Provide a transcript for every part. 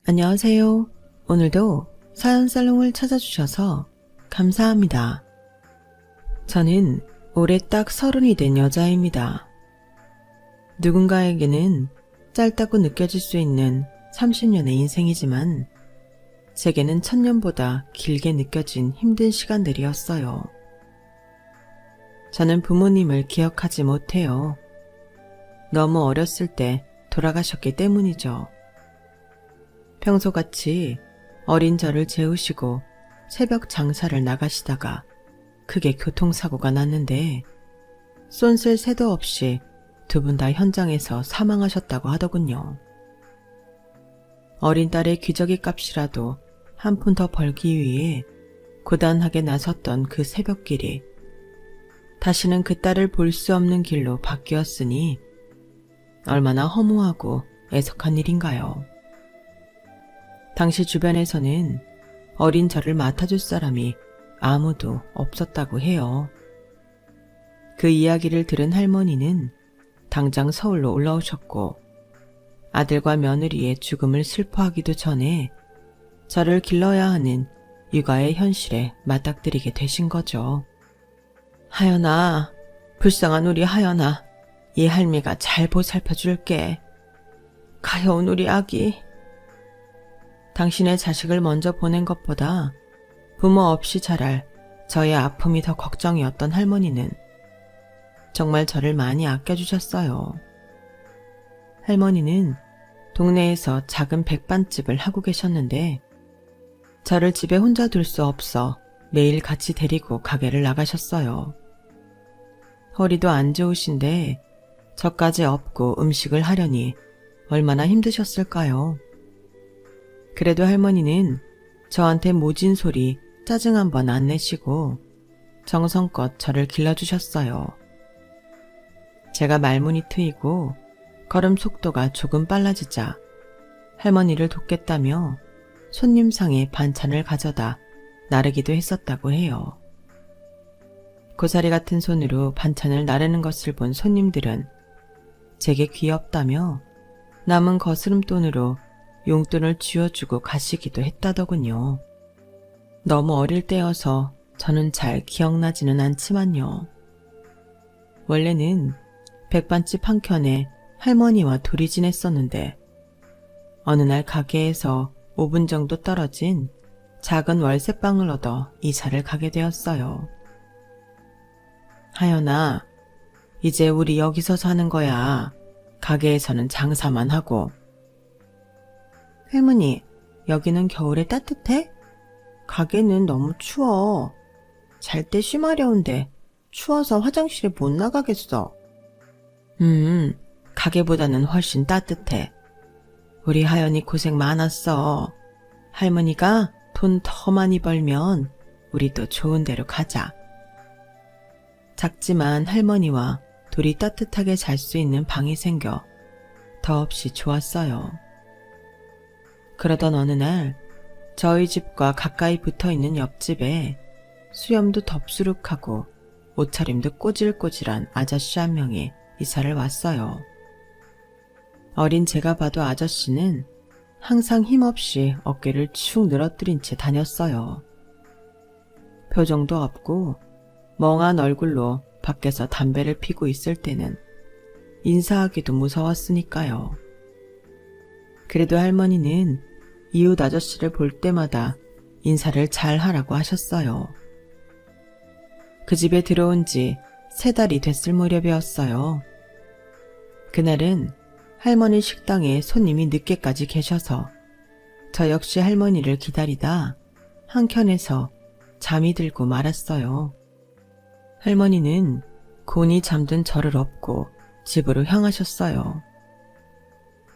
안녕하세요. 오늘도 사연살롱을 찾아주셔서 감사합니다. 저는 올해 딱 30이 된 여자입니다. 누군가에게는 짧다고 느껴질 수 있는 30년의 인생이지만 제게는 1000년보다 길게 느껴진 힘든 시간들이었어요. 저는 부모님을 기억하지 못해요. 너무 어렸을 때 돌아가셨기 때문이죠. 평소같이 어린 저를 재우시고 새벽 장사를 나가시다가 크게 교통사고가 났는데 쏜쓸 새도 없이 두 분 다 현장에서 사망하셨다고 하더군요. 어린 딸의 기저귀 값이라도 한 푼 더 벌기 위해 고단하게 나섰던 그 새벽길이 다시는 그 딸을 볼 수 없는 길로 바뀌었으니 얼마나 허무하고 애석한 일인가요. 당시 주변에서는 어린 저를 맡아줄 사람이 아무도 없었다고 해요. 그 이야기를 들은 할머니는 당장 서울로 올라오셨고 아들과 며느리의 죽음을 슬퍼하기도 전에 저를 길러야 하는 육아의 현실에 맞닥뜨리게 되신 거죠. 하연아, 불쌍한 우리 하연아, 이 할미가 잘 보살펴줄게. 가여운 우리 아기. 당신의 자식을 먼저 보낸 것보다 부모 없이 자랄 저의 아픔이 더 걱정이었던 할머니는 정말 저를 많이 아껴주셨어요. 할머니는 동네에서 작은 백반집을 하고 계셨는데 저를 집에 혼자 둘 수 없어 매일 같이 데리고 가게를 나가셨어요. 허리도 안 좋으신데 저까지 업고 음식을 하려니 얼마나 힘드셨을까요? 그래도 할머니는 저한테 모진 소리 짜증 한번 안 내시고 정성껏 저를 길러주셨어요. 제가 말문이 트이고 걸음 속도가 조금 빨라지자 할머니를 돕겠다며 손님상에 반찬을 가져다 나르기도 했었다고 해요. 고사리 같은 손으로 반찬을 나르는 것을 본 손님들은 제게 귀엽다며 남은 거스름돈으로 용돈을 쥐어주고 가시기도 했다더군요. 너무 어릴 때여서 저는 잘 기억나지는 않지만요. 원래는 백반집 한켠에 할머니와 둘이 지냈었는데 어느 날 가게에서 5분 정도 떨어진 작은 월세방을 얻어 이사를 가게 되었어요. 하연아, 이제 우리 여기서 사는 거야. 가게에서는 장사만 하고. 할머니, 여기는 겨울에 따뜻해? 가게는 너무 추워. 잘 때 쉬마려운데 추워서 화장실에 못 나가겠어. 가게보다는 훨씬 따뜻해. 우리 하연이 고생 많았어. 할머니가 돈 더 많이 벌면 우리도 좋은 데로 가자. 작지만 할머니와 둘이 따뜻하게 잘 수 있는 방이 생겨 더없이 좋았어요. 그러던 어느 날 저희 집과 가까이 붙어있는 옆집에 수염도 덥수룩하고 옷차림도 꼬질꼬질한 아저씨 한 명이 이사를 왔어요. 어린 제가 봐도 아저씨는 항상 힘없이 어깨를 축 늘어뜨린 채 다녔어요. 표정도 없고 멍한 얼굴로 밖에서 담배를 피고 있을 때는 인사하기도 무서웠으니까요. 그래도 할머니는 이웃 아저씨를 볼 때마다 인사를 잘 하라고 하셨어요. 그 집에 들어온 지 3달이 됐을 무렵이었어요. 그날은 할머니 식당에 손님이 늦게까지 계셔서 저 역시 할머니를 기다리다 한켠에서 잠이 들고 말았어요. 할머니는 곤히 잠든 저를 업고 집으로 향하셨어요.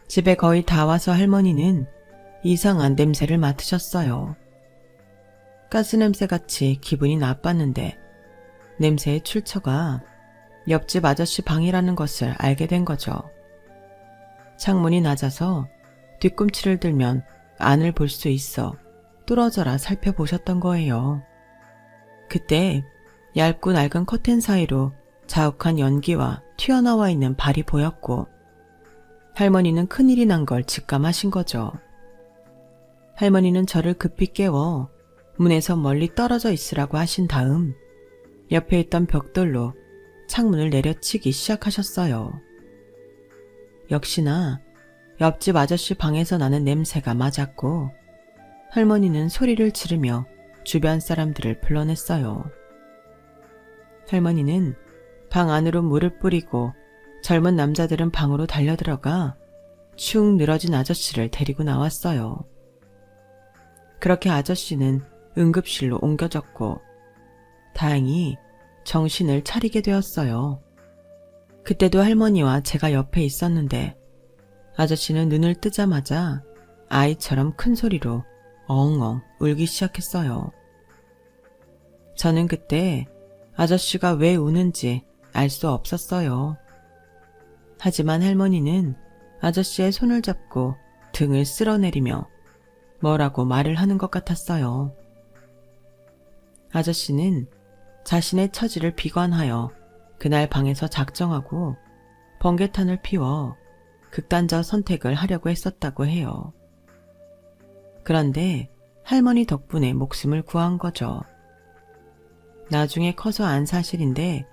집에 거의 다 와서 할머니는 이상한 냄새를 맡으셨어요. 가스냄새같이 기분이 나빴는데 냄새의 출처가 옆집 아저씨 방이라는 것을 알게 된 거죠. 창문이 낮아서 뒤꿈치를 들면 안을 볼 수 있어 뚫어져라 살펴보셨던 거예요. 그때 얇고 낡은 커튼 사이로 자욱한 연기와 튀어나와 있는 발이 보였고 할머니는 큰일이 난 걸 직감하신 거죠. 할머니는 저를 급히 깨워 문에서 멀리 떨어져 있으라고 하신 다음 옆에 있던 벽돌로 창문을 내려치기 시작하셨어요. 역시나 옆집 아저씨 방에서 나는 냄새가 맞았고 할머니는 소리를 지르며 주변 사람들을 불러냈어요. 할머니는 방 안으로 물을 뿌리고 젊은 남자들은 방으로 달려들어가 축 늘어진 아저씨를 데리고 나왔어요. 그렇게 아저씨는 응급실로 옮겨졌고 다행히 정신을 차리게 되었어요. 그때도 할머니와 제가 옆에 있었는데 아저씨는 눈을 뜨자마자 아이처럼 큰 소리로 엉엉 울기 시작했어요. 저는 그때 아저씨가 왜 우는지 알 수 없었어요. 하지만 할머니는 아저씨의 손을 잡고 등을 쓸어내리며 뭐라고 말을 하는 것 같았어요. 아저씨는 자신의 처지를 비관하여 그날 방에서 작정하고 번개탄을 피워 극단적 선택을 하려고 했었다고 해요. 그런데 할머니 덕분에 목숨을 구한 거죠. 나중에 커서 안 사실인데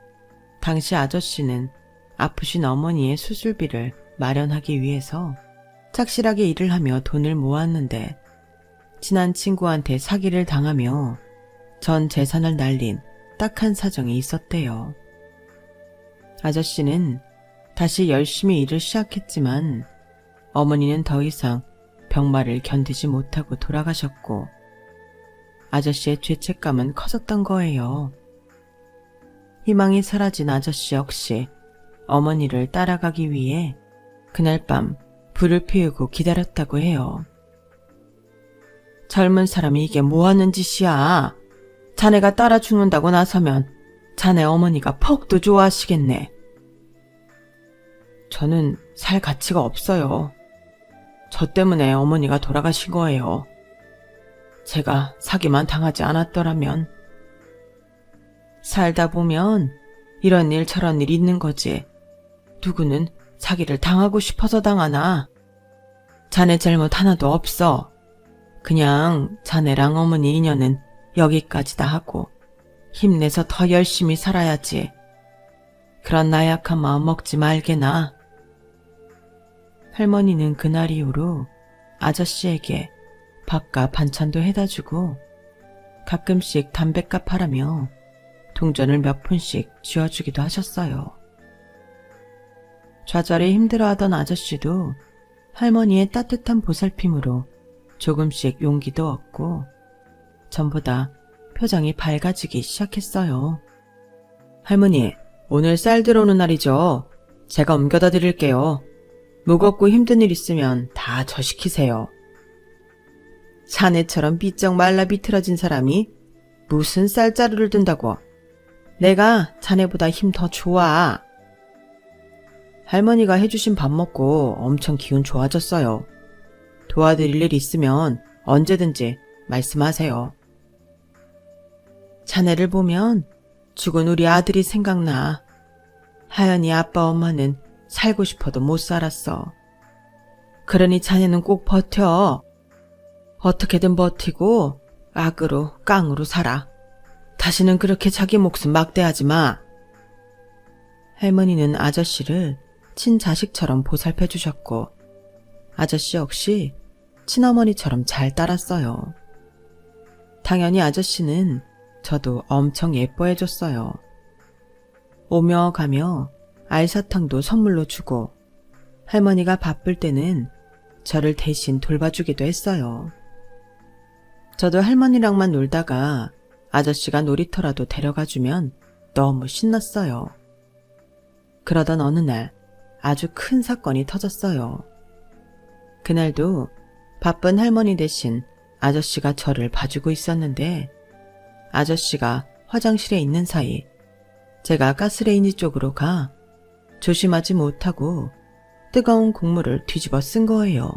당시 아저씨는 아프신 어머니의 수술비를 마련하기 위해서 착실하게 일을 하며 돈을 모았는데 친한 친구한테 사기를 당하며 전 재산을 날린 딱한 사정이 있었대요. 아저씨는 다시 열심히 일을 시작했지만 어머니는 더 이상 병마를 견디지 못하고 돌아가셨고 아저씨의 죄책감은 커졌던 거예요. 희망이 사라진 아저씨 역시 어머니를 따라가기 위해 그날 밤 불을 피우고 기다렸다고 해요. 젊은 사람이 이게 뭐 하는 짓이야. 자네가 따라 죽는다고 나서면 자네 어머니가 퍽도 좋아하시겠네. 저는 살 가치가 없어요. 저 때문에 어머니가 돌아가신 거예요. 제가 사기만 당하지 않았더라면. 살다 보면 이런 일 저런 일 있는 거지. 누구는 사기를 당하고 싶어서 당하나. 자네 잘못 하나도 없어. 그냥 자네랑 어머니 인연은 여기까지다 하고 힘내서 더 열심히 살아야지. 그런 나약한 마음 먹지 말게나. 할머니는 그날 이후로 아저씨에게 밥과 반찬도 해다주고 가끔씩 담뱃값 하라며 동전을 몇 푼씩 쥐어주기도 하셨어요. 좌절이 힘들어하던 아저씨도 할머니의 따뜻한 보살핌으로 조금씩 용기도 얻고 전보다 표정이 밝아지기 시작했어요. 할머니, 오늘 쌀 들어오는 날이죠. 제가 옮겨다 드릴게요. 무겁고 힘든 일 있으면 다 저 시키세요. 자네처럼 비쩍 말라 비틀어진 사람이 무슨 쌀자루를 든다고. 내가 자네보다 힘 더 좋아. 할머니가 해주신 밥 먹고 엄청 기운 좋아졌어요. 도와드릴 일 있으면 언제든지 말씀하세요. 자네를 보면 죽은 우리 아들이 생각나. 하연이 아빠 엄마는 살고 싶어도 못 살았어. 그러니 자네는 꼭 버텨. 어떻게든 버티고 악으로 깡으로 살아. 다시는 그렇게 자기 목숨 막대하지 마. 할머니는 아저씨를 친자식처럼 보살펴 주셨고 아저씨 역시 친어머니처럼 잘 따랐어요. 당연히 아저씨는 저도 엄청 예뻐해 줬어요. 오며 가며 알사탕도 선물로 주고 할머니가 바쁠 때는 저를 대신 돌봐주기도 했어요. 저도 할머니랑만 놀다가 아저씨가 놀이터라도 데려가주면 너무 신났어요. 그러던 어느 날 아주 큰 사건이 터졌어요. 그날도 바쁜 할머니 대신 아저씨가 저를 봐주고 있었는데 아저씨가 화장실에 있는 사이 제가 가스레인지 쪽으로 가 조심하지 못하고 뜨거운 국물을 뒤집어 쓴 거예요.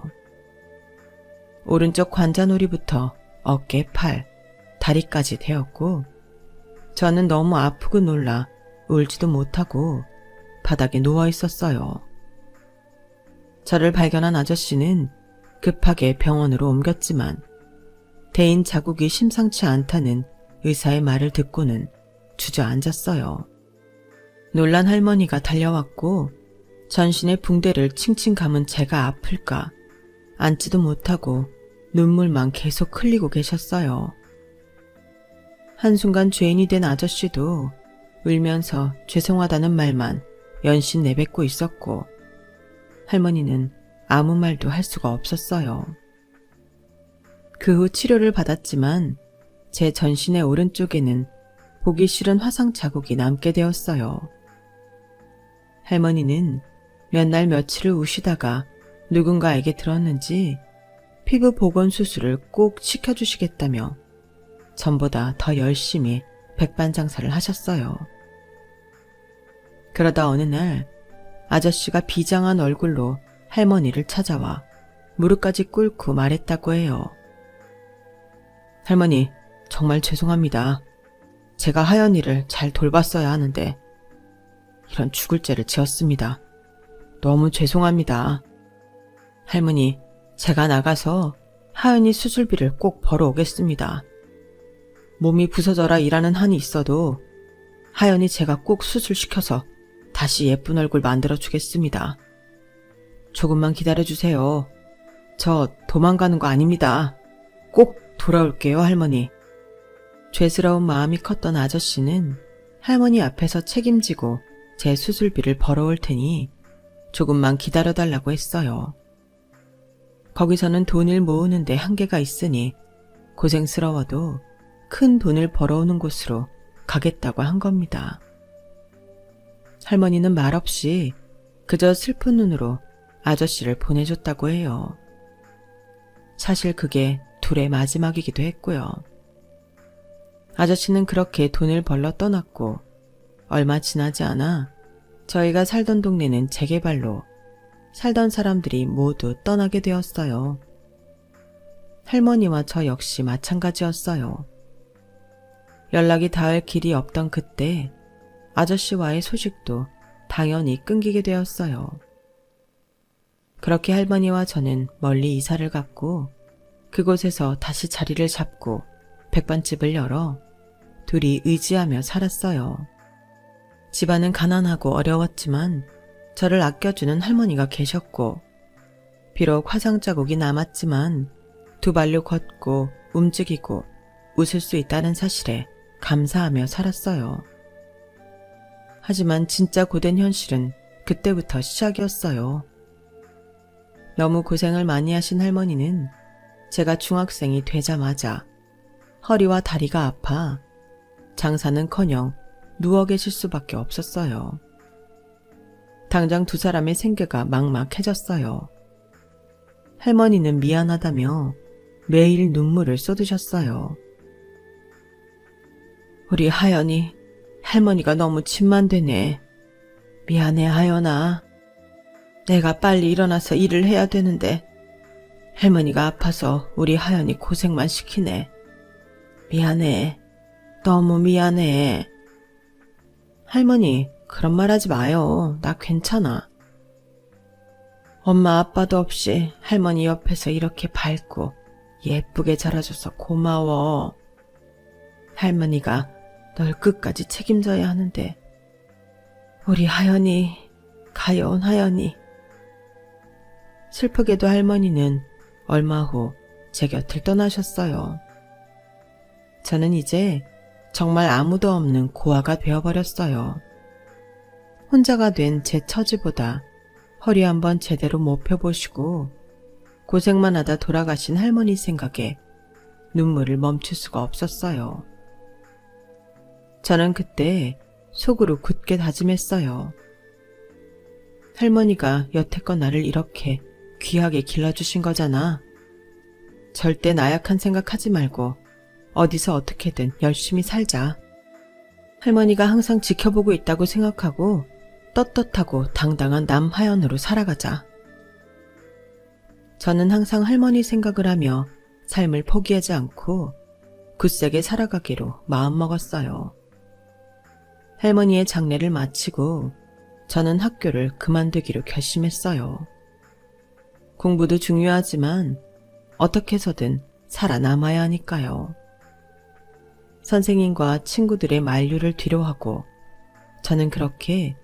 오른쪽 관자놀이부터 어깨, 팔, 다리까지 되었고 저는 너무 아프고 놀라 울지도 못하고 바닥에 누워 있었어요. 저를 발견한 아저씨는 급하게 병원으로 옮겼지만 대인 자국이 심상치 않다는 의사의 말을 듣고는 주저앉았어요. 놀란 할머니가 달려왔고 전신에 붕대를 칭칭 감은 제가 아플까 앉지도 못하고 눈물만 계속 흘리고 계셨어요. 한순간 죄인이 된 아저씨도 울면서 죄송하다는 말만 연신 내뱉고 있었고 할머니는 아무 말도 할 수가 없었어요. 그 후 치료를 받았지만 제 전신의 오른쪽에는 보기 싫은 화상 자국이 남게 되었어요. 할머니는 몇 날 며칠을 우시다가 누군가에게 들었는지 피부 복원 수술을 꼭 시켜주시겠다며 전보다 더 열심히 백반장사를 하셨어요. 그러다 어느 날 아저씨가 비장한 얼굴로 할머니를 찾아와 무릎까지 꿇고 말했다고 해요. 할머니, 정말 죄송합니다. 제가 하연이를 잘 돌봤어야 하는데 이런 죽을 죄를 지었습니다. 너무 죄송합니다. 할머니, 제가 나가서 하연이 수술비를 꼭 벌어오겠습니다. 몸이 부서져라 일하는 한이 있어도 하연이 제가 꼭 수술시켜서 다시 예쁜 얼굴 만들어주겠습니다. 조금만 기다려주세요. 저 도망가는 거 아닙니다. 꼭 돌아올게요, 할머니. 죄스러운 마음이 컸던 아저씨는 할머니 앞에서 책임지고 제 수술비를 벌어올 테니 조금만 기다려달라고 했어요. 거기서는 돈을 모으는데 한계가 있으니 고생스러워도 큰 돈을 벌어오는 곳으로 가겠다고 한 겁니다. 할머니는 말없이 그저 슬픈 눈으로 아저씨를 보내줬다고 해요. 사실 그게 둘의 마지막이기도 했고요. 아저씨는 그렇게 돈을 벌러 떠났고 얼마 지나지 않아 저희가 살던 동네는 재개발로 살던 사람들이 모두 떠나게 되었어요. 할머니와 저 역시 마찬가지였어요. 연락이 닿을 길이 없던 그때 아저씨와의 소식도 당연히 끊기게 되었어요. 그렇게 할머니와 저는 멀리 이사를 갔고 그곳에서 다시 자리를 잡고 백반집을 열어 둘이 의지하며 살았어요. 집안은 가난하고 어려웠지만 저를 아껴주는 할머니가 계셨고 비록 화상 자국이 남았지만 두 발로 걷고 움직이고 웃을 수 있다는 사실에 감사하며 살았어요. 하지만 진짜 고된 현실은 그때부터 시작이었어요. 너무 고생을 많이 하신 할머니는 제가 중학생이 되자마자 허리와 다리가 아파 장사는커녕 누워 계실 수밖에 없었어요. 당장 두 사람의 생계가 막막해졌어요. 할머니는 미안하다며 매일 눈물을 쏟으셨어요. 우리 하연이 할머니가 너무 짐만 되네. 미안해 하연아. 내가 빨리 일어나서 일을 해야 되는데 할머니가 아파서 우리 하연이 고생만 시키네. 미안해. 너무 미안해. 할머니, 그런 말 하지 마요. 나 괜찮아. 엄마 아빠도 없이 할머니 옆에서 이렇게 밝고 예쁘게 자라줘서 고마워. 할머니가 널 끝까지 책임져야 하는데 우리 하연이, 가여운 하연이. 슬프게도 할머니는 얼마 후 제 곁을 떠나셨어요. 저는 이제 정말 아무도 없는 고아가 되어버렸어요. 혼자가 된 제 처지보다 허리 한번 제대로 못 펴보시고 고생만 하다 돌아가신 할머니 생각에 눈물을 멈출 수가 없었어요. 저는 그때 속으로 굳게 다짐했어요. 할머니가 여태껏 나를 이렇게 귀하게 길러주신 거잖아. 절대 나약한 생각하지 말고 어디서 어떻게든 열심히 살자. 할머니가 항상 지켜보고 있다고 생각하고 떳떳하고 당당한 남하연으로 살아가자. 저는 항상 할머니 생각을 하며 삶을 포기하지 않고 굳세게 살아가기로 마음먹었어요. 할머니의 장례를 마치고 저는 학교를 그만두기로 결심했어요. 공부도 중요하지만 어떻게 해서든 살아남아야 하니까요. 선생님과 친구들의 만류를 뒤로하고 저는 그렇게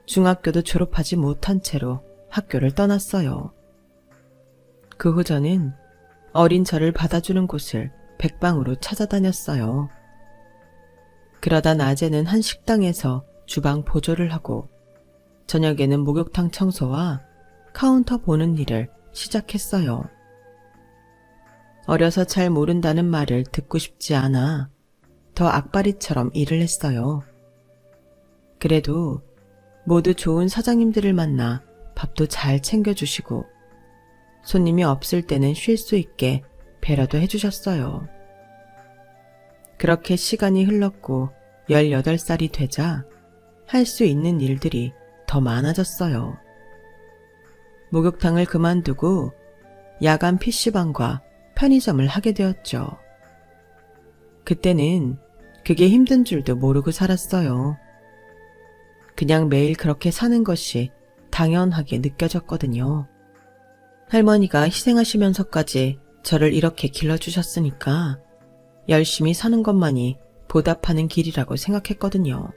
중학교도 졸업하지 못한 채로 학교를 떠났어요. 그 후 저는 어린 저를 받아주는 곳을 백방으로 찾아다녔어요. 그러다 낮에는 한 식당에서 주방 보조를 하고 저녁에는 목욕탕 청소와 카운터 보는 일을 시작했어요. 어려서 잘 모른다는 말을 듣고 싶지 않아 더 악바리처럼 일을 했어요. 그래도 모두 좋은 사장님들을 만나 밥도 잘 챙겨주시고 손님이 없을 때는 쉴 수 있게 배려도 해주셨어요. 그렇게 시간이 흘렀고 18살이 되자 할 수 있는 일들이 더 많아졌어요. 목욕탕을 그만두고 야간 PC방과 편의점을 하게 되었죠. 그때는 그게 힘든 줄도 모르고 살았어요. 그냥 매일 그렇게 사는 것이 당연하게 느껴졌거든요. 할머니가 희생하시면서까지 저를 이렇게 길러주셨으니까 열심히 사는 것만이 보답하는 길이라고 생각했거든요.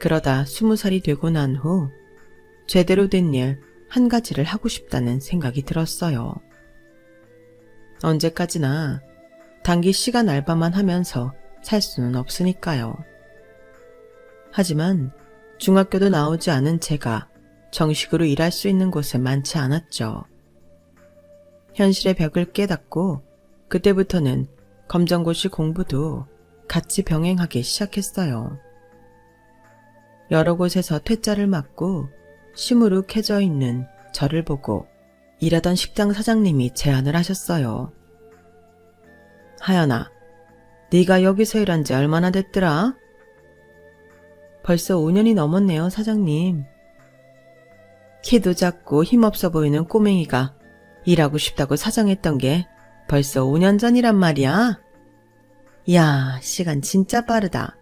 그러다 20살이 되고 난 후 제대로 된 일 한 가지를 하고 싶다는 생각이 들었어요. 언제까지나 단기 시간 알바만 하면서 살 수는 없으니까요. 하지만 중학교도 나오지 않은 제가 정식으로 일할 수 있는 곳은 많지 않았죠. 현실의 벽을 깨닫고 그때부터는 검정고시 공부도 같이 병행하기 시작했어요. 여러 곳에서 퇴짜를 맞고 시무룩해져 있는 저를 보고 일하던 식당 사장님이 제안을 하셨어요. 하연아, 네가 여기서 일한 지 얼마나 됐더라? 벌써 5년이 넘었네요, 사장님. 키도 작고 힘없어 보이는 꼬맹이가 일하고 싶다고 사정했던 게 벌써 5년 전이란 말이야? 야, 시간 진짜 빠르다.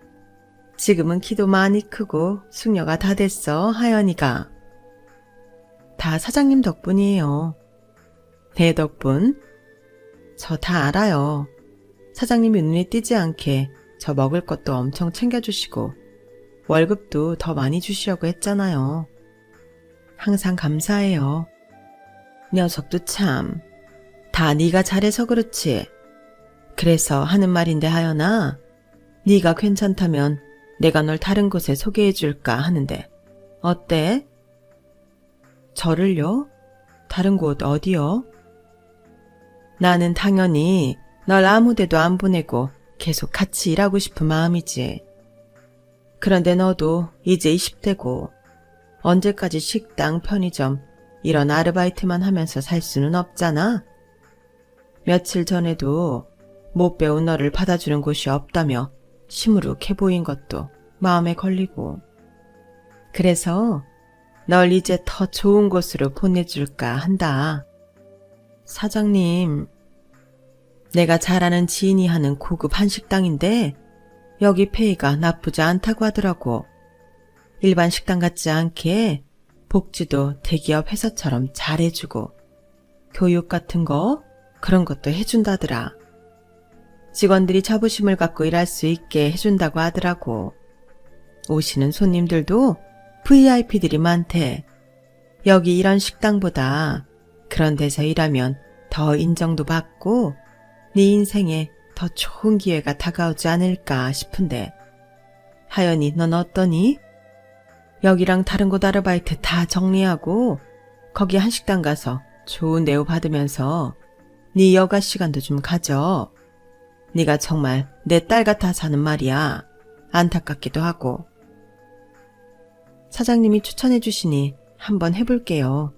지금은 키도 많이 크고 숙녀가 다 됐어, 하연이가. 다 사장님 덕분이에요. 내 덕분? 저 다 알아요. 사장님이 눈에 띄지 않게 저 먹을 것도 엄청 챙겨주시고 월급도 더 많이 주시려고 했잖아요. 항상 감사해요. 녀석도 참. 다 네가 잘해서 그렇지. 그래서 하는 말인데 하연아, 네가 괜찮다면 내가 널 다른 곳에 소개해줄까 하는데 어때? 저를요? 다른 곳 어디요? 나는 당연히 널 아무 데도 안 보내고 계속 같이 일하고 싶은 마음이지. 그런데 너도 이제 20대고 언제까지 식당, 편의점 이런 아르바이트만 하면서 살 수는 없잖아. 며칠 전에도 못 배운 너를 받아주는 곳이 없다며 시무룩해 보인 것도 마음에 걸리고. 그래서 널 이제 더 좋은 곳으로 보내줄까 한다. 사장님, 내가 잘 아는 지인이 하는 고급 한식당인데 여기 페이가 나쁘지 않다고 하더라고. 일반 식당 같지 않게 복지도 대기업 회사처럼 잘해주고 교육 같은 거 그런 것도 해준다더라. 직원들이 자부심을 갖고 일할 수 있게 해준다고 하더라고. 오시는 손님들도 VIP들이 많대. 여기 이런 식당보다 그런 데서 일하면 더 인정도 받고 네 인생에 더 좋은 기회가 다가오지 않을까 싶은데 하연이 넌 어떠니? 여기랑 다른 곳 아르바이트 다 정리하고 거기 한식당 가서 좋은 대우 받으면서 네 여가 시간도 좀 가져. 네가 정말 내 딸 같아 사는 말이야. 안타깝기도 하고. 사장님이 추천해 주시니 한번 해볼게요.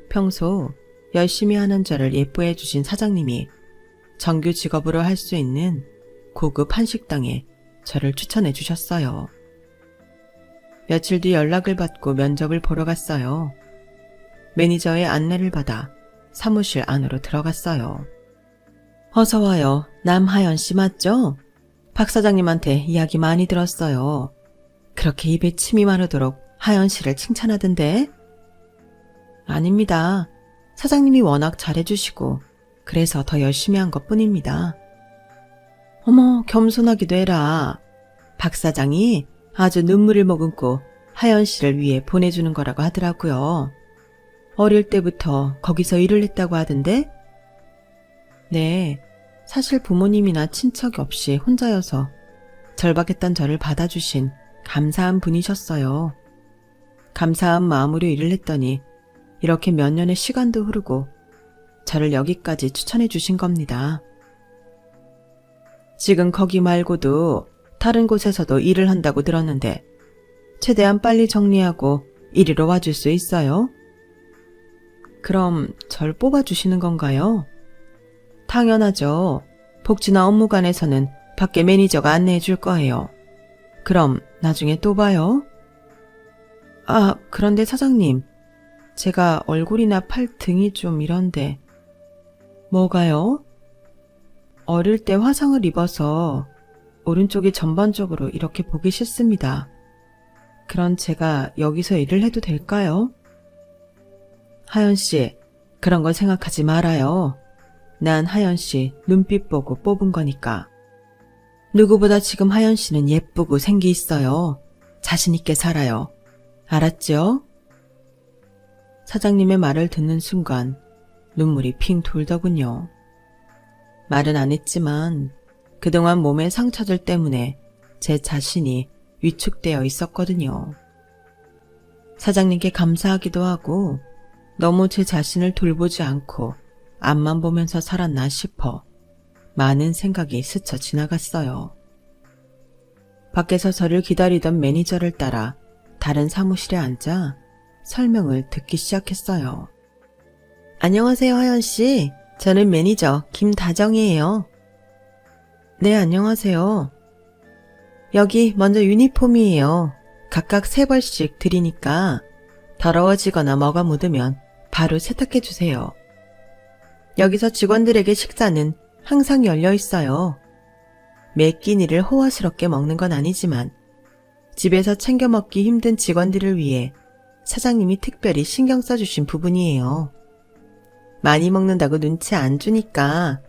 평소 열심히 하는 저를 예뻐해 주신 사장님이 정규 직업으로 할 수 있는 고급 한식당에 저를 추천해 주셨어요. 며칠 뒤 연락을 받고 면접을 보러 갔어요. 매니저의 안내를 받아 사무실 안으로 들어갔어요. 어서 와요. 남하연 씨 맞죠? 박 사장님한테 이야기 많이 들었어요. 그렇게 입에 침이 마르도록 하연 씨를 칭찬하던데? 아닙니다. 사장님이 워낙 잘해주시고 그래서 더 열심히 한 것뿐입니다. 어머, 겸손하기도 해라. 박 사장이 아주 눈물을 머금고 하연 씨를 위해 보내주는 거라고 하더라고요. 어릴 때부터 거기서 일을 했다고 하던데? 네, 사실 부모님이나 친척이 없이 혼자여서 절박했던 저를 받아주신 감사한 분이셨어요. 감사한 마음으로 일을 했더니 이렇게 몇 년의 시간도 흐르고 저를 여기까지 추천해 주신 겁니다. 지금 거기 말고도 다른 곳에서도 일을 한다고 들었는데 최대한 빨리 정리하고 이리로 와줄 수 있어요? 그럼 절 뽑아주시는 건가요? 당연하죠. 복지나 업무관에서는 밖에 매니저가 안내해 줄 거예요. 그럼 나중에 또 봐요. 아, 그런데 사장님, 제가 얼굴이나 팔 등이 좀 이런데. 뭐가요? 어릴 때 화상을 입어서 오른쪽이 전반적으로 이렇게 보기 싫습니다. 그런 제가 여기서 일을 해도 될까요? 하연 씨, 그런 건 생각하지 말아요. 난 하연 씨 눈빛 보고 뽑은 거니까. 누구보다 지금 하연 씨는 예쁘고 생기 있어요. 자신 있게 살아요. 알았죠? 사장님의 말을 듣는 순간 눈물이 핑 돌더군요. 말은 안 했지만 그동안 몸의 상처들 때문에 제 자신이 위축되어 있었거든요. 사장님께 감사하기도 하고 너무 제 자신을 돌보지 않고 앞만 보면서 살았나 싶어 많은 생각이 스쳐 지나갔어요. 밖에서 저를 기다리던 매니저를 따라 다른 사무실에 앉아 설명을 듣기 시작했어요. 안녕하세요, 하연 씨. 저는 매니저 김다정이에요. 네, 안녕하세요. 여기 먼저 유니폼이에요. 각각 3벌씩 드리니까 더러워지거나 뭐가 묻으면 바로 세탁해 주세요. 여기서 직원들에게 식사는 항상 열려 있어요. 매 끼니를 호화스럽게 먹는 건 아니지만 집에서 챙겨 먹기 힘든 직원들을 위해 사장님이 특별히 신경 써주신 부분이에요. 많이 먹는다고 눈치 안 주니까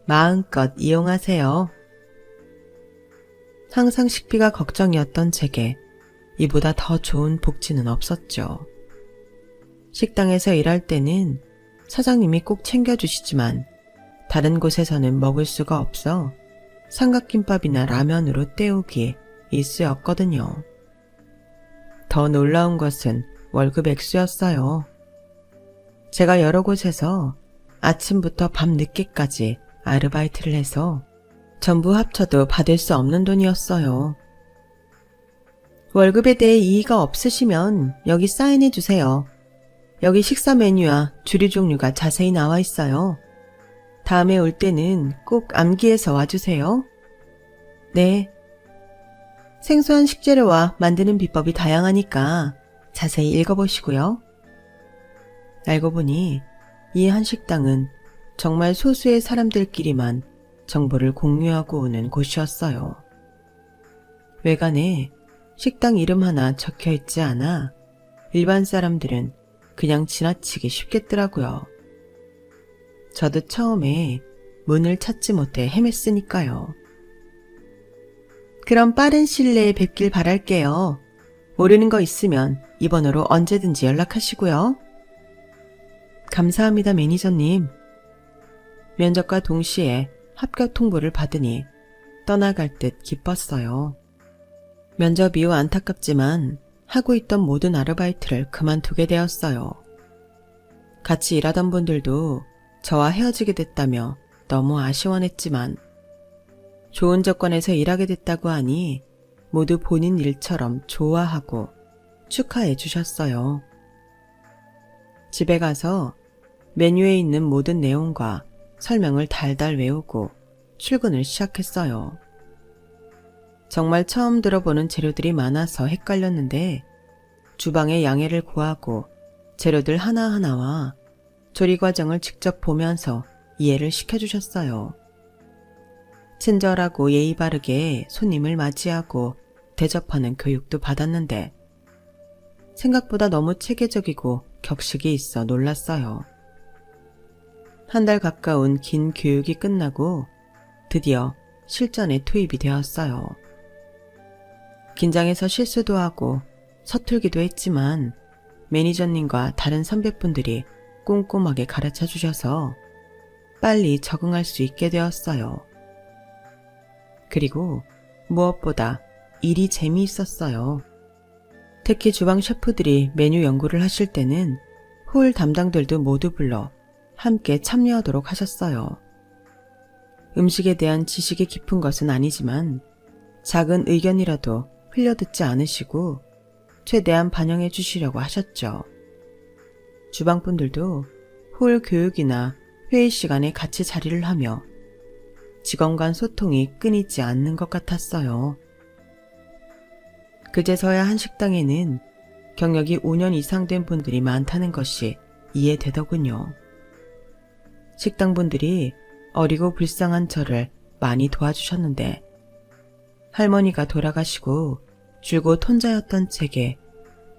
마음껏 이용하세요. 항상 식비가 걱정이었던 제게 이보다 더 좋은 복지는 없었죠. 식당에서 일할 때는 사장님이 꼭 챙겨주시지만 다른 곳에서는 먹을 수가 없어 삼각김밥이나 라면으로 때우기 일쑤였거든요. 더 놀라운 것은 월급 액수였어요. 제가 여러 곳에서 아침부터 밤 늦게까지 아르바이트를 해서 전부 합쳐도 받을 수 없는 돈이었어요. 월급에 대해 이의가 없으시면 여기 사인해 주세요. 여기 식사 메뉴와 주류 종류가 자세히 나와 있어요. 다음에 올 때는 꼭 암기해서 와주세요. 네. 생소한 식재료와 만드는 비법이 다양하니까 자세히 읽어보시고요. 알고 보니 이 한식당은 정말 소수의 사람들끼리만 정보를 공유하고 오는 곳이었어요. 외관에 식당 이름 하나 적혀 있지 않아 일반 사람들은 그냥 지나치기 쉽겠더라고요. 저도 처음에 문을 찾지 못해 헤맸으니까요. 그럼 빠른 시일 내에 뵙길 바랄게요. 모르는 거 있으면 이 번호로 언제든지 연락하시고요. 감사합니다, 매니저님. 면접과 동시에 합격 통보를 받으니 떠나갈 듯 기뻤어요. 면접 이후 안타깝지만 하고 있던 모든 아르바이트를 그만두게 되었어요. 같이 일하던 분들도 저와 헤어지게 됐다며 너무 아쉬워했지만 좋은 조건에서 일하게 됐다고 하니 모두 본인 일처럼 좋아하고 축하해 주셨어요. 집에 가서 메뉴에 있는 모든 내용과 설명을 달달 외우고 출근을 시작했어요. 정말 처음 들어보는 재료들이 많아서 헷갈렸는데 주방에 양해를 구하고 재료들 하나하나와 조리 과정을 직접 보면서 이해를 시켜주셨어요. 친절하고 예의 바르게 손님을 맞이하고 대접하는 교육도 받았는데 생각보다 너무 체계적이고 격식이 있어 놀랐어요. 한 달 가까운 긴 교육이 끝나고 드디어 실전에 투입이 되었어요. 긴장해서 실수도 하고 서툴기도 했지만 매니저님과 다른 선배분들이 꼼꼼하게 가르쳐 주셔서 빨리 적응할 수 있게 되었어요. 그리고 무엇보다 일이 재미있었어요. 특히 주방 셰프들이 메뉴 연구를 하실 때는 홀 담당들도 모두 불러 함께 참여하도록 하셨어요. 음식에 대한 지식이 깊은 것은 아니지만 작은 의견이라도 흘려듣지 않으시고 최대한 반영해 주시려고 하셨죠. 주방분들도 홀 교육이나 회의 시간에 같이 자리를 하며 직원 간 소통이 끊이지 않는 것 같았어요. 그제서야 한 식당에는 경력이 5년 이상 된 분들이 많다는 것이 이해되더군요. 식당분들이 어리고 불쌍한 저를 많이 도와주셨는데 할머니가 돌아가시고 줄곧 혼자였던 제게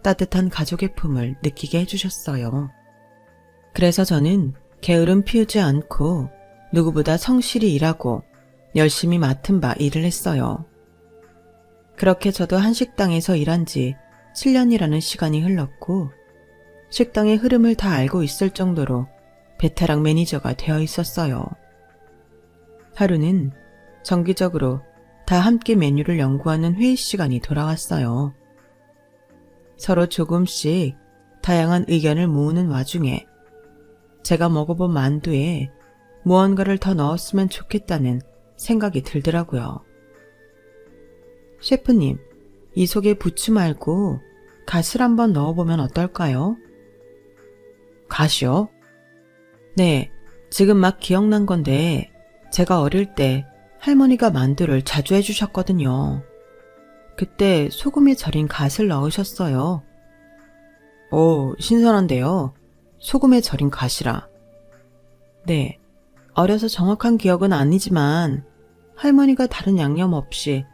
따뜻한 가족의 품을 느끼게 해주셨어요. 그래서 저는 게으름 피우지 않고 누구보다 성실히 일하고 열심히 맡은 바 일을 했어요. 그렇게 저도 한 식당에서 일한 지 7년이라는 시간이 흘렀고 식당의 흐름을 다 알고 있을 정도로 베테랑 매니저가 되어 있었어요. 하루는 정기적으로 다 함께 메뉴를 연구하는 회의 시간이 돌아왔어요. 서로 조금씩 다양한 의견을 모으는 와중에 제가 먹어본 만두에 무언가를 더 넣었으면 좋겠다는 생각이 들더라고요. 셰프님, 이 속에 부추 말고 갓을 한번 넣어보면 어떨까요? 갓이요? 네, 지금 막 기억난 건데 제가 어릴 때 할머니가 만두를 자주 해주셨거든요. 그때 소금에 절인 갓을 넣으셨어요. 오, 신선한데요. 소금에 절인 갓이라. 네, 어려서 정확한 기억은 아니지만 할머니가 다른 양념 없이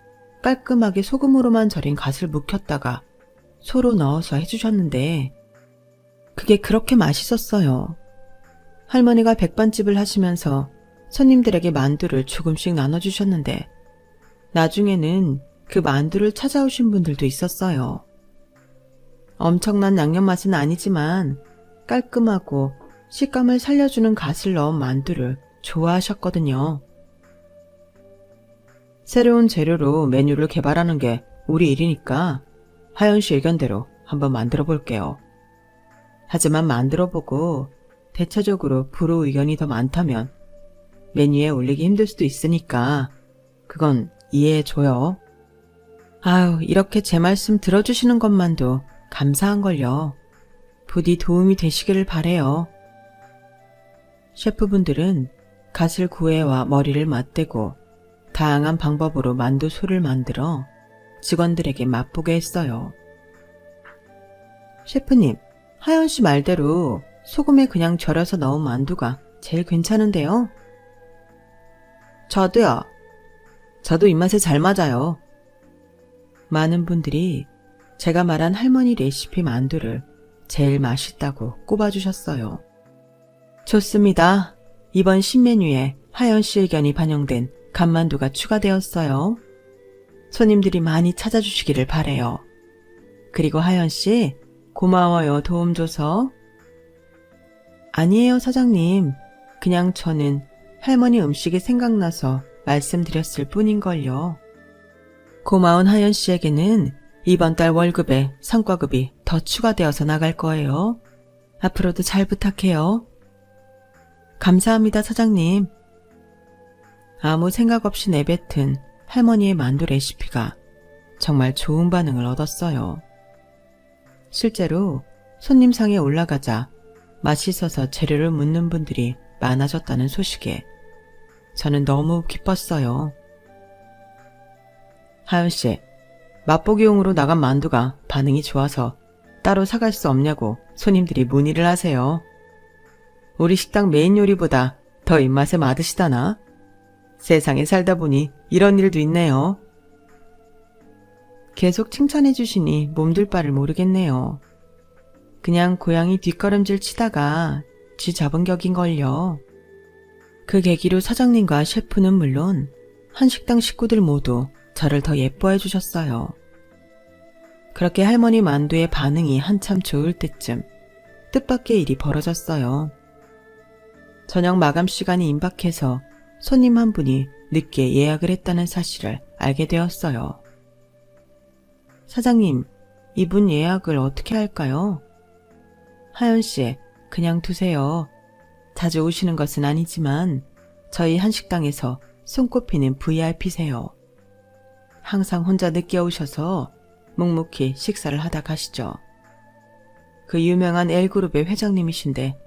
깔끔하게 소금으로만 절인 갓을 묵혔다가 소로 넣어서 해주셨는데 그게 그렇게 맛있었어요. 할머니가 백반집을 하시면서 손님들에게 만두를 조금씩 나눠주셨는데 나중에는 그 만두를 찾아오신 분들도 있었어요. 엄청난 양념 맛은 아니지만 깔끔하고 식감을 살려주는 갓을 넣은 만두를 좋아하셨거든요. 새로운 재료로 메뉴를 개발하는 게 우리 일이니까 하연 씨 의견대로 한번 만들어 볼게요. 하지만 만들어보고 대체적으로 불호 의견이 더 많다면 메뉴에 올리기 힘들 수도 있으니까 그건 이해해줘요. 아유, 이렇게 제 말씀 들어주시는 것만도 감사한걸요. 부디 도움이 되시기를 바래요. 셰프분들은 갓을 구해와 머리를 맞대고 다양한 방법으로 만두소를 만들어 직원들에게 맛보게 했어요. 셰프님, 하연 씨 말대로 소금에 그냥 절여서 넣은 만두가 제일 괜찮은데요? 저도요. 저도 입맛에 잘 맞아요. 많은 분들이 제가 말한 할머니 레시피 만두를 제일 맛있다고 꼽아주셨어요. 좋습니다. 이번 신메뉴에 하연 씨 의견이 반영된 간만두가 추가되었어요. 손님들이 많이 찾아주시기를 바래요. 그리고 하연 씨, 고마워요. 도움 줘서. 아니에요, 사장님. 그냥 저는 할머니 음식이 생각나서 말씀드렸을 뿐인걸요. 고마운 하연 씨에게는 이번 달 월급에 성과급이 더 추가되어서 나갈 거예요. 앞으로도 잘 부탁해요. 감사합니다, 사장님. 아무 생각 없이 내뱉은 할머니의 만두 레시피가 정말 좋은 반응을 얻었어요. 실제로 손님상에 올라가자 맛있어서 재료를 묻는 분들이 많아졌다는 소식에 저는 너무 기뻤어요. 하연씨, 맛보기용으로 나간 만두가 반응이 좋아서 따로 사갈 수 없냐고 손님들이 문의를 하세요. 우리 식당 메인 요리보다 더 입맛에 맞으시다나? 세상에 살다 보니 이런 일도 있네요. 계속 칭찬해 주시니 몸둘 바를 모르겠네요. 그냥 고양이 뒷걸음질 치다가 쥐 잡은 격인걸요. 그 계기로 사장님과 셰프는 물론 한식당 식구들 모두 저를 더 예뻐해 주셨어요. 그렇게 할머니 만두의 반응이 한참 좋을 때쯤 뜻밖의 일이 벌어졌어요. 저녁 마감 시간이 임박해서 손님 한 분이 늦게 예약을 했다는 사실을 알게 되었어요. 사장님, 이분 예약을 어떻게 할까요? 하연 씨, 그냥 두세요. 자주 오시는 것은 아니지만 저희 한식당에서 손꼽히는 VIP세요. 항상 혼자 늦게 오셔서 묵묵히 식사를 하다 가시죠. 그 유명한 L그룹의 회장님이신데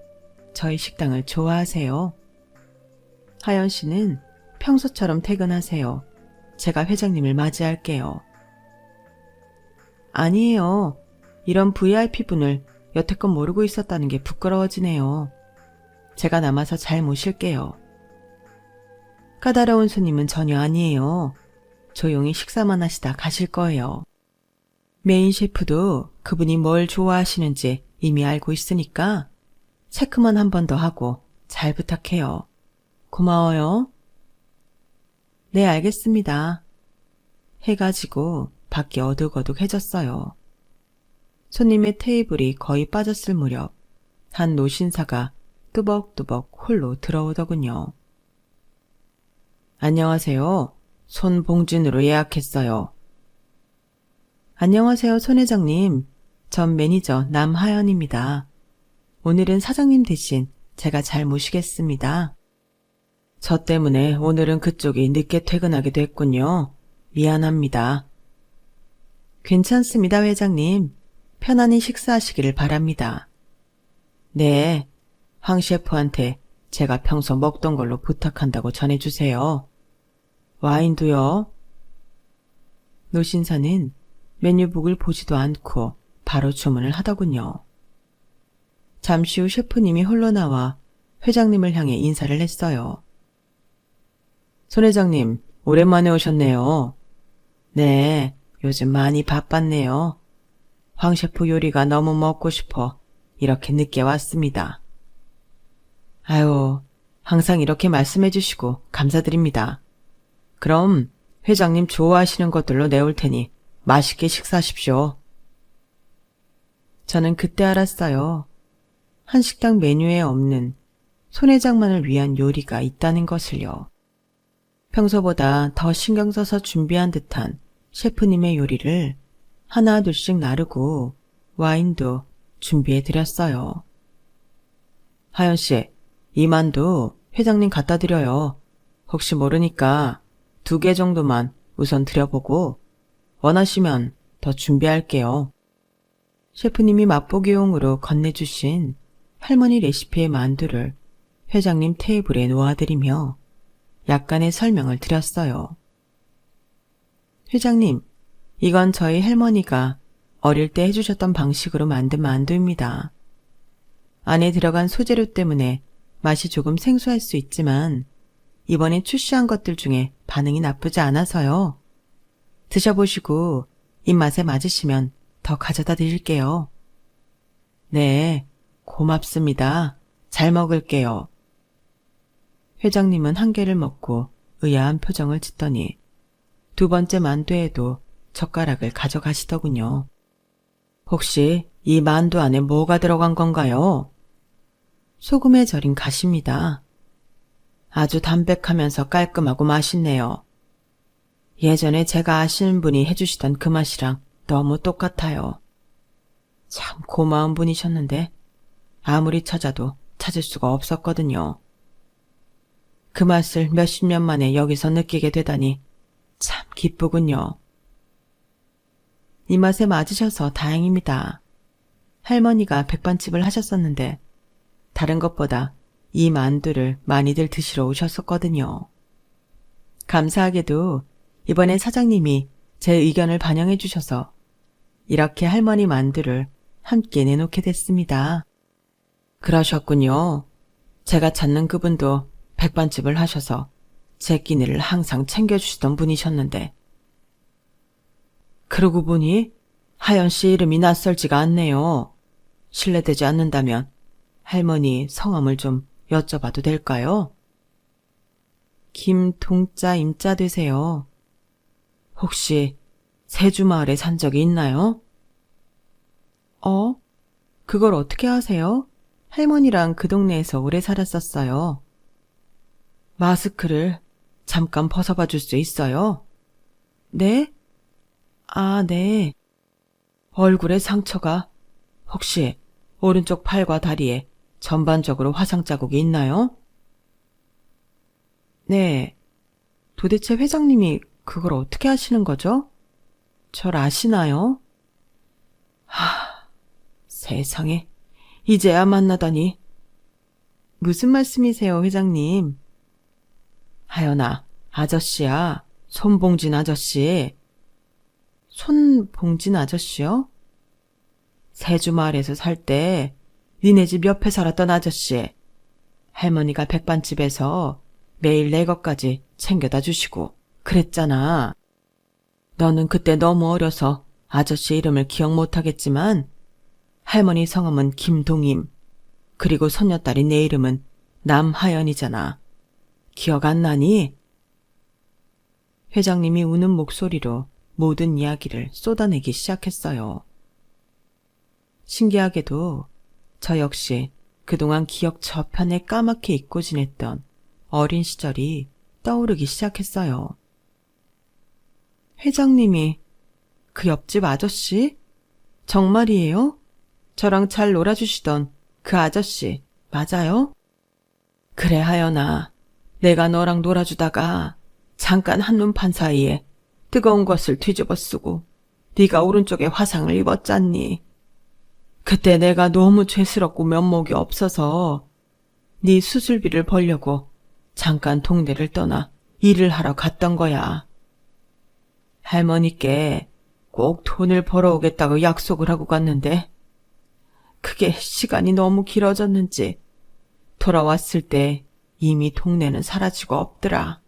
저희 식당을 좋아하세요. 하연 씨는 평소처럼 퇴근하세요. 제가 회장님을 맞이할게요. 아니에요. 이런 VIP분을 여태껏 모르고 있었다는 게 부끄러워지네요. 제가 남아서 잘 모실게요. 까다로운 손님은 전혀 아니에요. 조용히 식사만 하시다 가실 거예요. 메인 셰프도 그분이 뭘 좋아하시는지 이미 알고 있으니까 체크만 한 번 더 하고 잘 부탁해요. 고마워요. 네, 알겠습니다. 해가 지고 밖이 어둑어둑해졌어요. 손님의 테이블이 거의 빠졌을 무렵 한 노신사가 뚜벅뚜벅 홀로 들어오더군요. 안녕하세요. 손봉진으로 예약했어요. 안녕하세요, 손 회장님. 전 매니저 남하연입니다. 오늘은 사장님 대신 제가 잘 모시겠습니다. 저 때문에 오늘은 그쪽이 늦게 퇴근하게 됐군요. 미안합니다. 괜찮습니다, 회장님. 편안히 식사하시기를 바랍니다. 네, 황 셰프한테 제가 평소 먹던 걸로 부탁한다고 전해주세요. 와인도요. 노신사는 메뉴북을 보지도 않고 바로 주문을 하더군요. 잠시 후 셰프님이 홀로 나와 회장님을 향해 인사를 했어요. 손 회장님, 오랜만에 오셨네요. 네, 요즘 많이 바빴네요. 황 셰프 요리가 너무 먹고 싶어 이렇게 늦게 왔습니다. 아유, 항상 이렇게 말씀해 주시고 감사드립니다. 그럼 회장님 좋아하시는 것들로 내올 테니 맛있게 식사하십시오. 저는 그때 알았어요. 한식당 메뉴에 없는 손 회장만을 위한 요리가 있다는 것을요. 평소보다 더 신경 써서 준비한 듯한 셰프님의 요리를 하나 둘씩 나르고 와인도 준비해드렸어요. 하연씨, 이 만두 회장님 갖다 드려요. 혹시 모르니까 2개 정도만 우선 드려보고 원하시면 더 준비할게요. 셰프님이 맛보기용으로 건네주신 할머니 레시피의 만두를 회장님 테이블에 놓아드리며 약간의 설명을 드렸어요. 회장님, 이건 저희 할머니가 어릴 때 해주셨던 방식으로 만든 만두입니다. 안에 들어간 소재료 때문에 맛이 조금 생소할 수 있지만 이번에 출시한 것들 중에 반응이 나쁘지 않아서요. 드셔보시고 입맛에 맞으시면 더 가져다 드릴게요. 네, 고맙습니다. 잘 먹을게요. 회장님은 한 개를 먹고 의아한 표정을 짓더니 2번째 만두에도 젓가락을 가져가시더군요. 혹시 이 만두 안에 뭐가 들어간 건가요? 소금에 절인 갓입니다. 아주 담백하면서 깔끔하고 맛있네요. 예전에 제가 아시는 분이 해주시던 그 맛이랑 너무 똑같아요. 참 고마운 분이셨는데 아무리 찾아도 찾을 수가 없었거든요. 그 맛을 몇십 년 만에 여기서 느끼게 되다니 참 기쁘군요. 이 맛에 맞으셔서 다행입니다. 할머니가 백반집을 하셨었는데 다른 것보다 이 만두를 많이들 드시러 오셨었거든요. 감사하게도 이번에 사장님이 제 의견을 반영해 주셔서 이렇게 할머니 만두를 함께 내놓게 됐습니다. 그러셨군요. 제가 찾는 그분도 백반집을 하셔서 제 끼니를 항상 챙겨주시던 분이셨는데. 그러고 보니 하연 씨 이름이 낯설지가 않네요. 실례되지 않는다면 할머니 성함을 좀 여쭤봐도 될까요? 김동자 임자 되세요. 혹시 세주마을에 산 적이 있나요? 그걸 어떻게 아세요? 할머니랑 그 동네에서 오래 살았었어요. 마스크를 잠깐 벗어봐 줄 수 있어요? 네? 아, 네. 얼굴에 상처가 혹시 오른쪽 팔과 다리에 전반적으로 화상 자국이 있나요? 네. 도대체 회장님이 그걸 어떻게 아시는 거죠? 절 아시나요? 세상에, 이제야 만나다니. 무슨 말씀이세요, 회장님? 하연아, 아저씨야. 손봉진 아저씨. 손봉진 아저씨요? 세주마을에서 살 때 니네 집 옆에 살았던 아저씨. 할머니가 백반집에서 매일 내 것까지 챙겨다 주시고 그랬잖아. 너는 그때 너무 어려서 아저씨 이름을 기억 못하겠지만 할머니 성함은 김동임, 그리고 손녀딸이 내 이름은 남하연이잖아. 기억 안 나니? 회장님이 우는 목소리로 모든 이야기를 쏟아내기 시작했어요. 신기하게도 저 역시 그동안 기억 저편에 까맣게 잊고 지냈던 어린 시절이 떠오르기 시작했어요. 회장님이 그 옆집 아저씨? 정말이에요? 저랑 잘 놀아주시던 그 아저씨 맞아요? 그래 하연아, 내가 너랑 놀아주다가 잠깐 한눈판 사이에 뜨거운 것을 뒤집어 쓰고 네가 오른쪽에 화상을 입었잖니. 그때 내가 너무 죄스럽고 면목이 없어서 네 수술비를 벌려고 잠깐 동네를 떠나 일을 하러 갔던 거야. 할머니께 꼭 돈을 벌어오겠다고 약속을 하고 갔는데 그게 시간이 너무 길어졌는지 돌아왔을 때 이미 동네는 사라지고 없더라.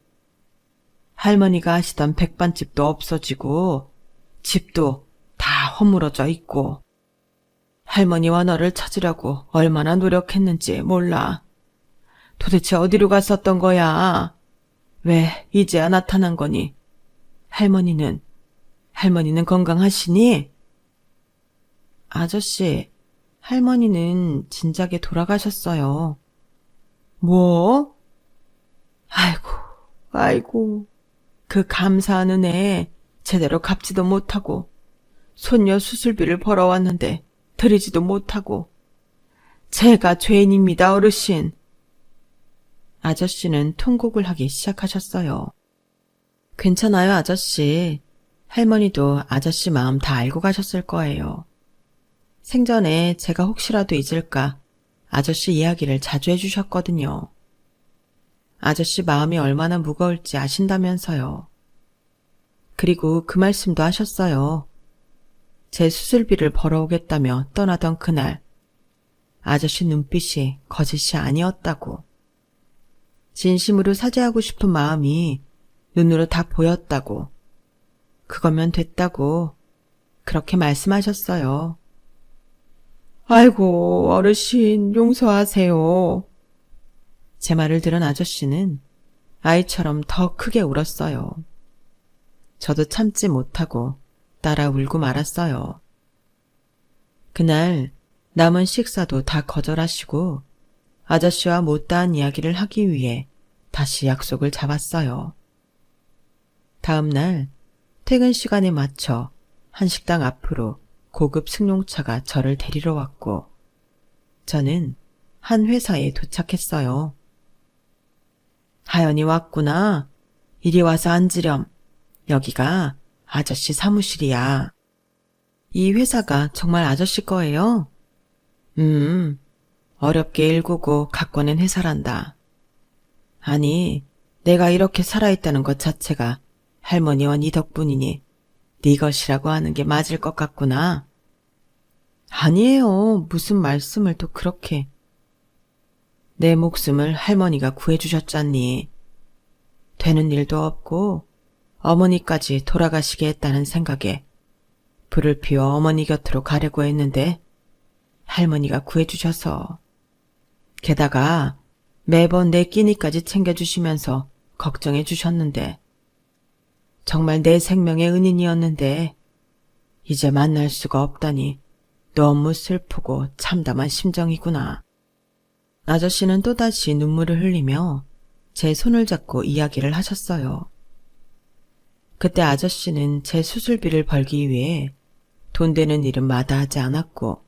할머니가 하시던 백반집도 없어지고 집도 다 허물어져 있고 할머니와 너를 찾으려고 얼마나 노력했는지 몰라. 도대체 어디로 갔었던 거야? 왜 이제야 나타난 거니? 할머니는 건강하시니? 아저씨, 할머니는 진작에 돌아가셨어요. 뭐? 아이고, 그 감사한 은혜 제대로 갚지도 못하고 손녀 수술비를 벌어왔는데 드리지도 못하고 제가 죄인입니다, 어르신. 아저씨는 통곡을 하기 시작하셨어요. 괜찮아요, 아저씨. 할머니도 아저씨 마음 다 알고 가셨을 거예요. 생전에 제가 혹시라도 잊을까 아저씨 이야기를 자주 해주셨거든요. 아저씨 마음이 얼마나 무거울지 아신다면서요. 그리고 그 말씀도 하셨어요. 제 수술비를 벌어오겠다며 떠나던 그날 아저씨 눈빛이 거짓이 아니었다고. 진심으로 사죄하고 싶은 마음이 눈으로 다 보였다고. 그거면 됐다고 그렇게 말씀하셨어요. 아이고, 어르신 용서하세요. 제 말을 들은 아저씨는 아이처럼 더 크게 울었어요. 저도 참지 못하고 따라 울고 말았어요. 그날 남은 식사도 다 거절하시고 아저씨와 못다한 이야기를 하기 위해 다시 약속을 잡았어요. 다음 날 퇴근 시간에 맞춰 한식당 앞으로 고급 승용차가 저를 데리러 왔고 저는 한 회사에 도착했어요. 하연이 왔구나. 이리 와서 앉으렴. 여기가 아저씨 사무실이야. 이 회사가 정말 아저씨 거예요? 어렵게 일구고 갖고 낸 회사란다. 아니, 내가 이렇게 살아있다는 것 자체가 할머니와 네 덕분이니 네 것이라고 하는 게 맞을 것 같구나. 아니에요. 무슨 말씀을 또 그렇게. 내 목숨을 할머니가 구해주셨잖니. 되는 일도 없고 어머니까지 돌아가시게 했다는 생각에 불을 피워 어머니 곁으로 가려고 했는데 할머니가 구해주셔서 게다가 매번 내 끼니까지 챙겨주시면서 걱정해 주셨는데, 정말 내 생명의 은인이었는데 이제 만날 수가 없다니 너무 슬프고 참담한 심정이구나. 아저씨는 또다시 눈물을 흘리며 제 손을 잡고 이야기를 하셨어요. 그때 아저씨는 제 수술비를 벌기 위해 돈 되는 일은 마다하지 않았고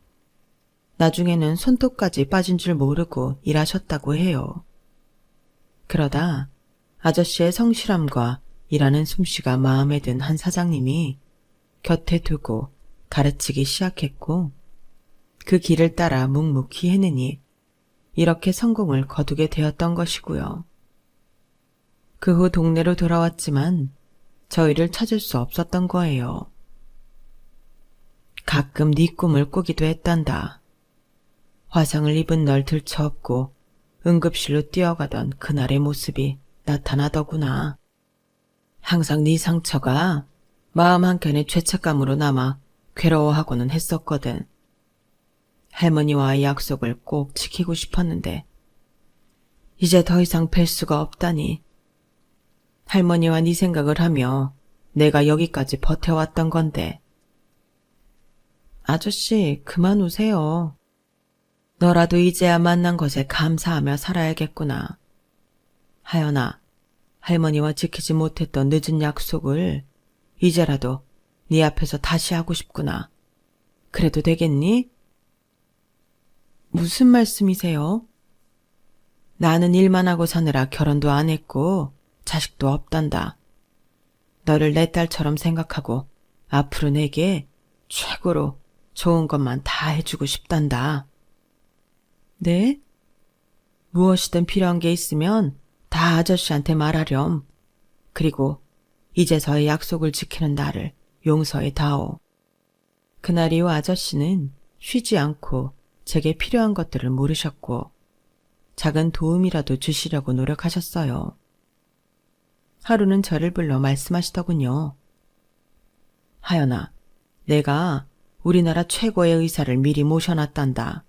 나중에는 손톱까지 빠진 줄 모르고 일하셨다고 해요. 그러다 아저씨의 성실함과 일하는 솜씨가 마음에 든 한 사장님이 곁에 두고 가르치기 시작했고 그 길을 따라 묵묵히 해내니 이렇게 성공을 거두게 되었던 것이고요. 그 후 동네로 돌아왔지만 저희를 찾을 수 없었던 거예요. 가끔 네 꿈을 꾸기도 했단다. 화상을 입은 널 들쳐업고 응급실로 뛰어가던 그날의 모습이 나타나더구나. 항상 네 상처가 마음 한켠에 죄책감으로 남아 괴로워하고는 했었거든. 할머니와의 약속을 꼭 지키고 싶었는데 이제 더 이상 뵐 수가 없다니. 할머니와 네 생각을 하며 내가 여기까지 버텨왔던 건데. 아저씨, 그만 우세요. 너라도 이제야 만난 것에 감사하며 살아야겠구나. 하연아, 할머니와 지키지 못했던 늦은 약속을 이제라도 네 앞에서 다시 하고 싶구나. 그래도 되겠니? 무슨 말씀이세요? 나는 일만 하고 사느라 결혼도 안 했고 자식도 없단다. 너를 내 딸처럼 생각하고 앞으로 내게 최고로 좋은 것만 다 해주고 싶단다. 네? 무엇이든 필요한 게 있으면 다 아저씨한테 말하렴. 그리고 이제서야 약속을 지키는 나를 용서해 다오. 그날 이후 아저씨는 쉬지 않고 제게 필요한 것들을 물으셨고 작은 도움이라도 주시려고 노력하셨어요. 하루는 저를 불러 말씀하시더군요. 하연아, 내가 우리나라 최고의 의사를 미리 모셔놨단다.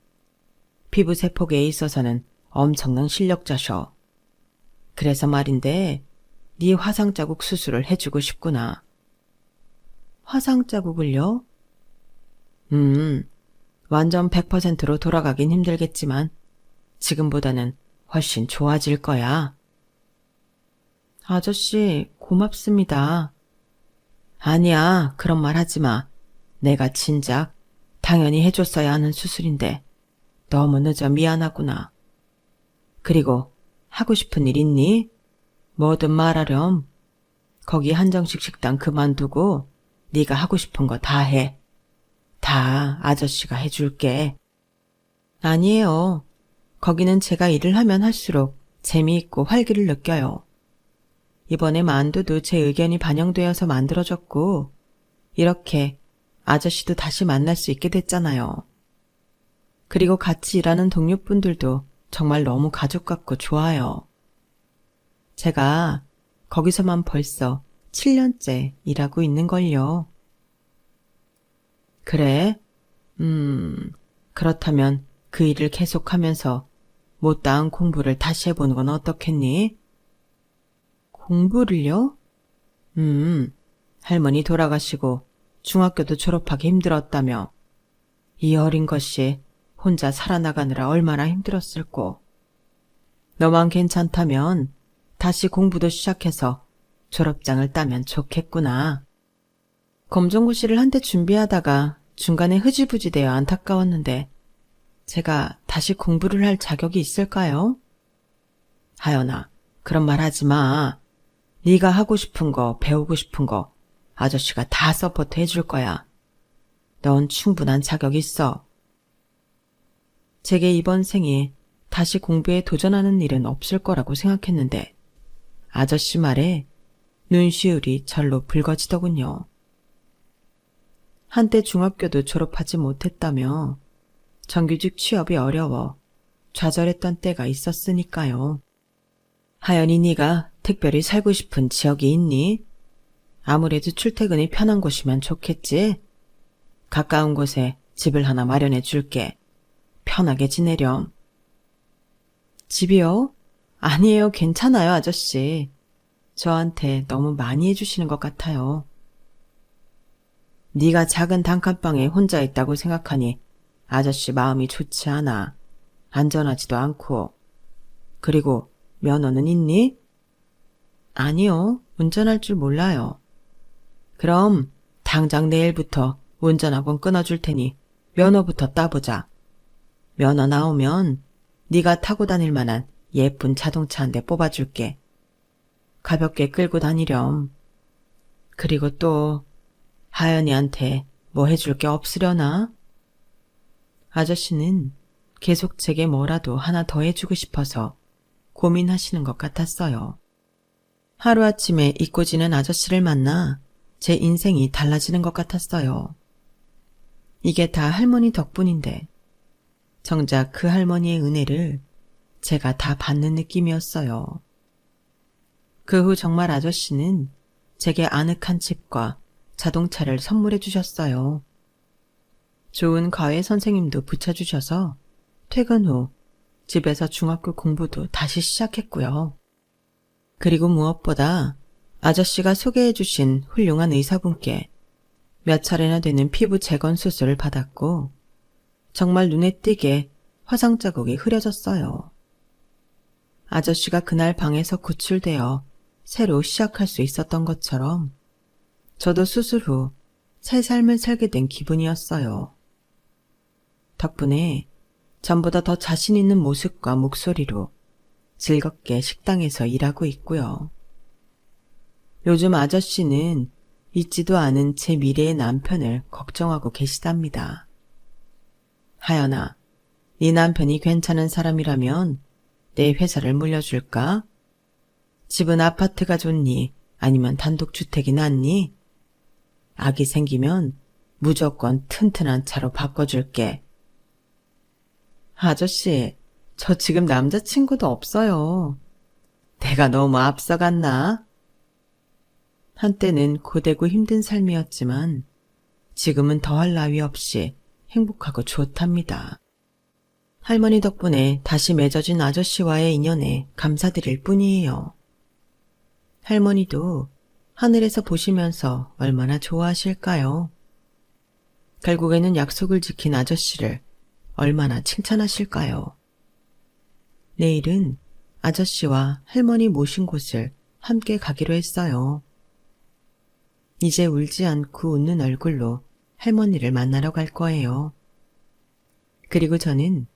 피부세포계에 있어서는 엄청난 실력자셔. 그래서 말인데 네 화상자국 수술을 해주고 싶구나. 화상자국을요? 완전 100%로 돌아가긴 힘들겠지만 지금보다는 훨씬 좋아질 거야. 아저씨, 고맙습니다. 아니야, 그런 말 하지 마. 내가 진작 당연히 해줬어야 하는 수술인데 너무 늦어 미안하구나. 그리고 하고 싶은 일 있니? 뭐든 말하렴. 거기 한정식 식당 그만두고 네가 하고 싶은 거 다 해. 다 아저씨가 해줄게. 아니에요. 거기는 제가 일을 하면 할수록 재미있고 활기를 느껴요. 이번에 만두도 제 의견이 반영되어서 만들어졌고 이렇게 아저씨도 다시 만날 수 있게 됐잖아요. 그리고 같이 일하는 동료분들도 정말 너무 가족 같고 좋아요. 제가 거기서만 벌써 7년째 일하고 있는걸요. 그래? 그렇다면 그 일을 계속하면서 못다한 공부를 다시 해보는 건 어떻겠니? 공부를요? 할머니 돌아가시고 중학교도 졸업하기 힘들었다며. 이 어린 것이 혼자 살아나가느라 얼마나 힘들었을꼬. 너만 괜찮다면 다시 공부도 시작해서 졸업장을 따면 좋겠구나. 검정고시를 한때 준비하다가 중간에 흐지부지 되어 안타까웠는데 제가 다시 공부를 할 자격이 있을까요? 하연아, 그런 말 하지 마. 네가 하고 싶은 거, 배우고 싶은 거 아저씨가 다 서포트 해줄 거야. 넌 충분한 자격 있어. 제게 이번 생에 다시 공부에 도전하는 일은 없을 거라고 생각했는데 아저씨 말에 눈시울이 절로 붉어지더군요. 한때 중학교도 졸업하지 못했다며 정규직 취업이 어려워 좌절했던 때가 있었으니까요. 하연이 네가 특별히 살고 싶은 지역이 있니? 아무래도 출퇴근이 편한 곳이면 좋겠지? 가까운 곳에 집을 하나 마련해 줄게. 편하게 지내렴. 집이요? 아니에요. 괜찮아요, 아저씨. 저한테 너무 많이 해주시는 것 같아요. 네가 작은 단칸방에 혼자 있다고 생각하니 아저씨 마음이 좋지 않아. 안전하지도 않고. 그리고 면허는 있니? 아니요, 운전할 줄 몰라요. 그럼 당장 내일부터 운전학원 끊어줄 테니 면허부터 따보자. 면허 나오면 네가 타고 다닐 만한 예쁜 자동차 한 대 뽑아줄게. 가볍게 끌고 다니렴. 그리고 또 하연이한테 뭐 해줄 게 없으려나? 아저씨는 계속 제게 뭐라도 하나 더 해주고 싶어서 고민하시는 것 같았어요. 하루아침에 잊고 지낸 아저씨를 만나 제 인생이 달라지는 것 같았어요. 이게 다 할머니 덕분인데 정작 그 할머니의 은혜를 제가 다 받는 느낌이었어요. 그 후 정말 아저씨는 제게 아늑한 집과 자동차를 선물해 주셨어요. 좋은 과외 선생님도 붙여주셔서 퇴근 후 집에서 중학교 공부도 다시 시작했고요. 그리고 무엇보다 아저씨가 소개해 주신 훌륭한 의사분께 몇 차례나 되는 피부 재건 수술을 받았고 정말 눈에 띄게 화상 자국이 흐려졌어요. 아저씨가 그날 방에서 구출되어 새로 시작할 수 있었던 것처럼 저도 수술 후 새 삶을 살게 된 기분이었어요. 덕분에 전보다 더 자신 있는 모습과 목소리로 즐겁게 식당에서 일하고 있고요. 요즘 아저씨는 있지도 않은 제 미래의 남편을 걱정하고 계시답니다. 하연아, 네 남편이 괜찮은 사람이라면 내 회사를 물려줄까? 집은 아파트가 좋니? 아니면 단독주택이 낫니? 아기 생기면 무조건 튼튼한 차로 바꿔줄게. 아저씨, 저 지금 남자친구도 없어요. 내가 너무 앞서갔나? 한때는 고되고 힘든 삶이었지만 지금은 더할 나위 없이 행복하고 좋답니다. 할머니 덕분에 다시 맺어진 아저씨와의 인연에 감사드릴 뿐이에요. 할머니도 하늘에서 보시면서 얼마나 좋아하실까요? 결국에는 약속을 지킨 아저씨를 얼마나 칭찬하실까요? 내일은 아저씨와 할머니 모신 곳을 함께 가기로 했어요. 이제 울지 않고 웃는 얼굴로 할머니를 만나러 갈 거예요. 그리고 저는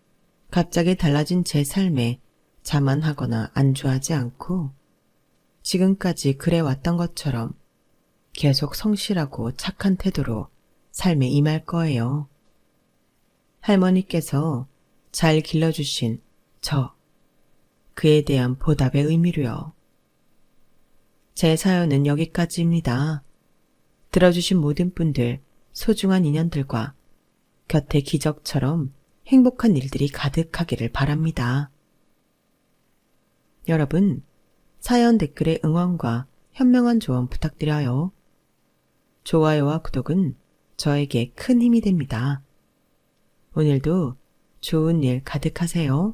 갑자기 달라진 제 삶에 자만하거나 안주하지 않고 지금까지 그래왔던 것처럼 계속 성실하고 착한 태도로 삶에 임할 거예요. 할머니께서 잘 길러주신 저, 그에 대한 보답의 의미로요. 제 사연은 여기까지입니다. 들어주신 모든 분들, 소중한 인연들과 곁에 기적처럼 행복한 일들이 가득하기를 바랍니다. 여러분, 사연 댓글에 응원과 현명한 조언 부탁드려요. 좋아요와 구독은 저에게 큰 힘이 됩니다. 오늘도 좋은 일 가득하세요.